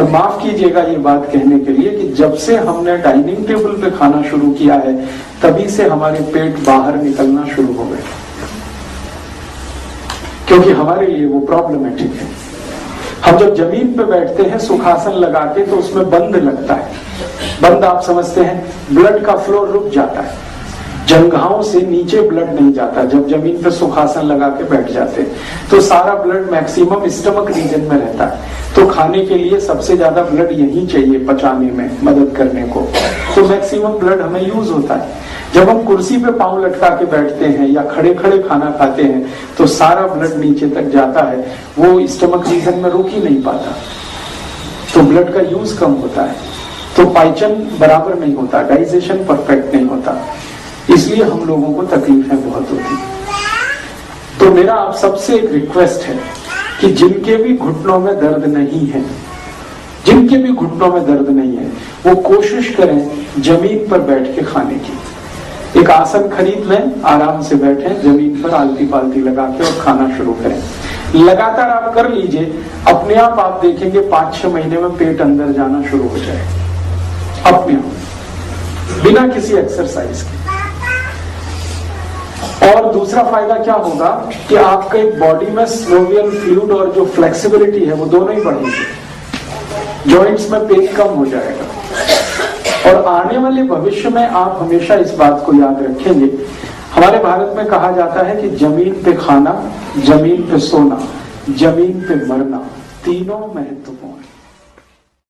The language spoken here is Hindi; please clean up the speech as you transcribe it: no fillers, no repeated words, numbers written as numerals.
माफ कीजिएगा ये बात कहने के लिए कि जब से हमने डाइनिंग टेबल पे खाना शुरू किया है तभी से हमारे पेट बाहर निकलना शुरू हो गए, क्योंकि हमारे लिए वो प्रॉब्लमेटिक है। हम जब जमीन पे बैठते हैं सुखासन लगा के तो उसमें बंद लगता है। बंद आप समझते हैं, ब्लड का फ्लो रुक जाता है, जंघाओं से नीचे ब्लड नहीं जाता। जब जमीन पे सुखासन लगा के बैठ जाते तो सारा ब्लड मैक्सिमम स्टमक रीजन में रहता है, तो खाने के लिए सबसे ज्यादा ब्लड यही चाहिए पचाने में मदद करने को, तो मैक्सिमम ब्लड हमें यूज होता है। जब हम कुर्सी पे पांव लटका के बैठते हैं या खड़े खड़े खाना खाते हैं तो सारा ब्लड नीचे तक जाता है, वो स्टमक रीजन में रुक ही नहीं पाता, तो ब्लड का यूज कम होता है, तो पाचन बराबर नहीं होता, डाइजेशन परफेक्ट नहीं होता, इसलिए हम लोगों को तकलीफें बहुत होती। तो मेरा आप सबसे एक रिक्वेस्ट है कि जिनके भी घुटनों में दर्द नहीं है, जिनके भी घुटनों में दर्द नहीं है, वो कोशिश करें जमीन पर बैठ के खाने की। एक आसन खरीद लें, आराम से बैठे जमीन पर, आलती पालती लगा के और खाना शुरू करें। लगातार आप कर लीजिए, अपने आप देखेंगे 5-6 महीने में पेट अंदर जाना शुरू हो जाए अपने आप, बिना किसी एक्सरसाइज के। और दूसरा फायदा क्या होगा कि आपके बॉडी में सिनोवियल फ्लूइड और जो फ्लेक्सिबिलिटी है वो दोनों ही बढ़ेंगे, जॉइंट्स में पेन कम हो जाएगा। और आने वाले भविष्य में आप हमेशा इस बात को याद रखेंगे, हमारे भारत में कहा जाता है कि जमीन पे खाना, जमीन पे सोना, जमीन पे मरना, तीनों महत्वपूर्ण।